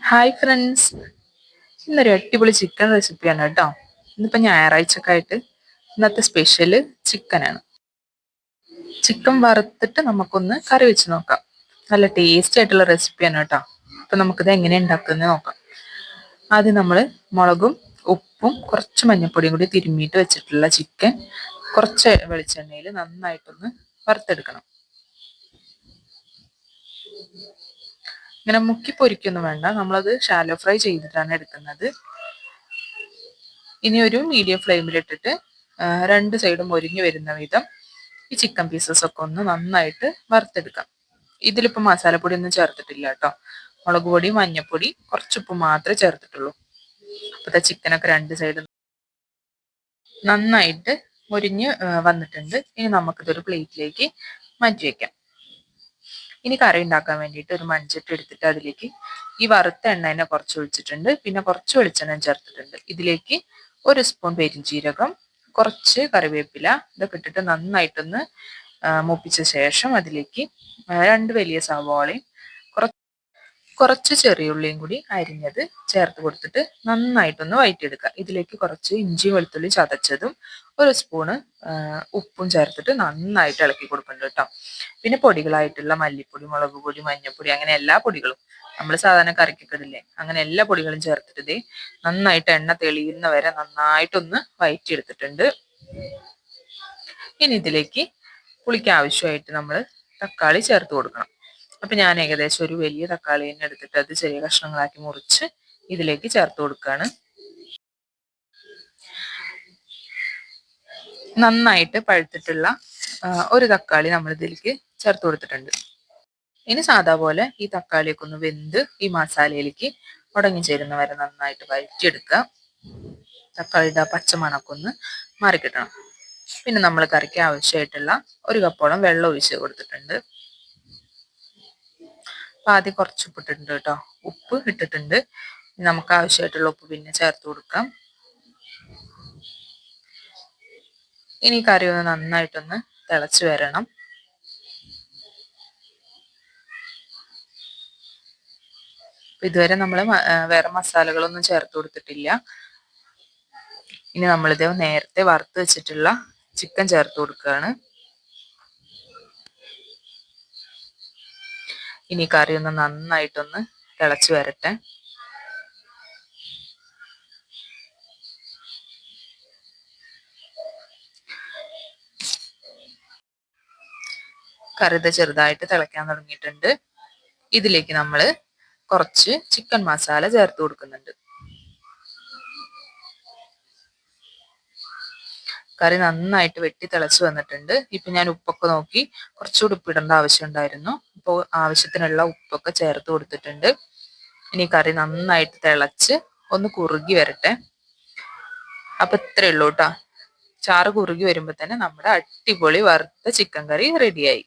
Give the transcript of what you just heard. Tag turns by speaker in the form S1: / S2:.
S1: Hi friends, ഇന്നൊരു അടിപൊളി chicken റെസിപ്പിയാണ് കേട്ടോ. ഇന്നിപ്പോൾ ഞായറാഴ്ചയൊക്കെ ആയിട്ട് ഇന്നത്തെ സ്പെഷ്യല് ചിക്കനാണ്. ചിക്കൻ വറുത്തിട്ട് നമുക്കൊന്ന് കറി വെച്ച് നോക്കാം. നല്ല ടേസ്റ്റി ആയിട്ടുള്ള റെസിപ്പിയാണ് കേട്ടോ. അപ്പം നമുക്കിത് എങ്ങനെ ഉണ്ടാക്കുന്നത് നോക്കാം. ആദ്യം നമ്മൾ മുളകും ഉപ്പും കുറച്ച് മഞ്ഞൾപ്പൊടിയും കൂടി തിരുമ്മിയിട്ട് വെച്ചിട്ടുള്ള ചിക്കൻ കുറച്ച് വെളിച്ചെണ്ണയിൽ നന്നായിട്ടൊന്ന് വറുത്തെടുക്കണം. ഇങ്ങനെ മുക്കി പൊരിക്കൊന്നും വേണ്ട, നമ്മളത് ഷാലോ ഫ്രൈ ചെയ്തിട്ടാണ് എടുക്കുന്നത്. ഇനി ഒരു മീഡിയം ഫ്ലെയിമിലിട്ടിട്ട് രണ്ട് സൈഡും മൊരിഞ്ഞു വരുന്ന വിധം ഈ ചിക്കൻ പീസസ് ഒക്കെ ഒന്ന് നന്നായിട്ട് വറുത്തെടുക്കാം. ഇതിലിപ്പോൾ മസാലപ്പൊടി ഒന്നും ചേർത്തിട്ടില്ല കേട്ടോ. മുളക് പൊടി, മഞ്ഞൾപ്പൊടി, കുറച്ചുപ്പ് മാത്രമേ ചേർത്തിട്ടുള്ളൂ. അപ്പോഴത്തെ ചിക്കനൊക്കെ രണ്ട് സൈഡും നന്നായിട്ട് മൊരിഞ്ഞ് വന്നിട്ടുണ്ട്. ഇനി നമുക്കിതൊരു പ്ലേറ്റിലേക്ക് മാറ്റി വെക്കാം. ഇനി കറി ഉണ്ടാക്കാൻ വേണ്ടിയിട്ട് ഒരു മൺചട്ടി എടുത്തിട്ട് അതിലേക്ക് ഈ വറുത്ത എണ്ണ കുറച്ച് ഒഴിച്ചിട്ടുണ്ട്. പിന്നെ കുറച്ച് വെളിച്ചെണ്ണ ചേർത്തിട്ടുണ്ട്. ഇതിലേക്ക് ഒരു സ്പൂൺ പെരിഞ്ജീരകം, കുറച്ച് കറിവേപ്പില, ഇതൊക്കെ ഇട്ടിട്ട് നന്നായിട്ടൊന്ന് മൂപ്പിച്ച ശേഷം അതിലേക്ക് രണ്ട് വലിയ സവാളയും കുറച്ച് ചെറിയുള്ളിയും കൂടി അരിഞ്ഞത് ചേർത്ത് കൊടുത്തിട്ട് നന്നായിട്ടൊന്ന് വഴറ്റിയെടുക്കുക. ഇതിലേക്ക് കുറച്ച് ഇഞ്ചി വെളുത്തുള്ളി ചതച്ചതും ഒരു സ്പൂണ് ഉപ്പും ചേർത്തിട്ട് നന്നായിട്ട് ഇളക്കി കൊടുക്കുന്നുണ്ട് കേട്ടോ. പിന്നെ പൊടികളായിട്ടുള്ള മല്ലിപ്പൊടി, മുളക് പൊടി, മഞ്ഞൾപ്പൊടി, അങ്ങനെ എല്ലാ പൊടികളും നമ്മൾ സാധാരണ കറിക്കൊക്കെ ഇടില്ലേ, അങ്ങനെ എല്ലാ പൊടികളും ചേർത്തിട്ട് ഇത് നന്നായിട്ട് എണ്ണ തെളിയുന്ന വരെ നന്നായിട്ടൊന്ന് വഴറ്റിയെടുത്തിട്ടുണ്ട്. ഇനി ഇതിലേക്ക് പുളിക്ക് ആവശ്യമായിട്ട് നമ്മൾ തക്കാളി ചേർത്ത് കൊടുക്കണം. അപ്പൊ ഞാൻ ഏകദേശം ഒരു വലിയ തക്കാളി തന്നെ എടുത്തിട്ട് അത് ചെറിയ കഷ്ണങ്ങളാക്കി മുറിച്ച് ഇതിലേക്ക് ചേർത്ത് കൊടുക്കുകയാണ്. നന്നായിട്ട് പഴുത്തിട്ടുള്ള ഒരു തക്കാളി നമ്മൾ ഇതിലേക്ക് ചേർത്ത് കൊടുത്തിട്ടുണ്ട്. ഇനി സാധാ പോലെ ഈ തക്കാളിയൊക്കെ ഒന്ന് വെന്ത് ഈ മസാലയിലേക്ക് ഉടങ്ങി ചേരുന്ന വരെ നന്നായിട്ട് വഴറ്റിയെടുക്കുക. തക്കാളിയുടെ പച്ചമണമൊക്കെ ഒന്ന് മാറിക്കിട്ടണം. പിന്നെ നമ്മൾ കറിക്ക് ആവശ്യമായിട്ടുള്ള ഒരു കപ്പോളം വെള്ളം ഒഴിച്ച് കൊടുത്തിട്ടുണ്ട്. അപ്പൊ ആദ്യം കുറച്ച് ഉപ്പ് ഇട്ടിട്ടുണ്ട് കേട്ടോ. ഉപ്പ് ഇട്ടിട്ടുണ്ട്. നമുക്ക് ആവശ്യമായിട്ടുള്ള ഉപ്പ് പിന്നെ ചേർത്ത് കൊടുക്കാം. ഇനി കറി ഒന്ന് നന്നായിട്ടൊന്ന് തിളച്ച് വരണം. ഇതുവരെ നമ്മൾ വേറെ മസാലകളൊന്നും ചേർത്ത് കൊടുത്തിട്ടില്ല. ഇനി നമ്മളിത് നേരത്തെ വറുത്ത് വെച്ചിട്ടുള്ള ചിക്കൻ ചേർത്ത് കൊടുക്കുകയാണ്. ഇനി കറി ഒന്ന് നന്നായിട്ടൊന്ന് തിളച്ച് വരട്ടെ. കറി ചെറുതായിട്ട് തിളയ്ക്കാൻ തുടങ്ങിയിട്ടുണ്ട്. ഇതിലേക്ക് നമ്മൾ കുറച്ച് ചിക്കൻ മസാല ചേർത്ത് കൊടുക്കുന്നുണ്ട്. കറി നന്നായിട്ട് വെട്ടി തിളച്ച് വന്നിട്ടുണ്ട്. ഇപ്പൊ ഞാൻ ഉപ്പൊക്കെ നോക്കി കുറച്ചുകൂടി ഉപ്പിടേണ്ട ആവശ്യം ഉണ്ടായിരുന്നു. അപ്പോൾ ആവശ്യത്തിനുള്ള ഉപ്പൊക്കെ ചേർത്ത് കൊടുത്തിട്ടുണ്ട്. ഇനി കറി നന്നായിട്ട് തിളച്ച് ഒന്ന് കുറുകി വരട്ടെ. അപ്പൊ ഇത്രയേ ഉള്ളൂ കേട്ടോ. ചാറ് കുറുകി വരുമ്പോ തന്നെ നമ്മുടെ അടിപൊളി വറുത്ത ചിക്കൻ കറി റെഡിയായി.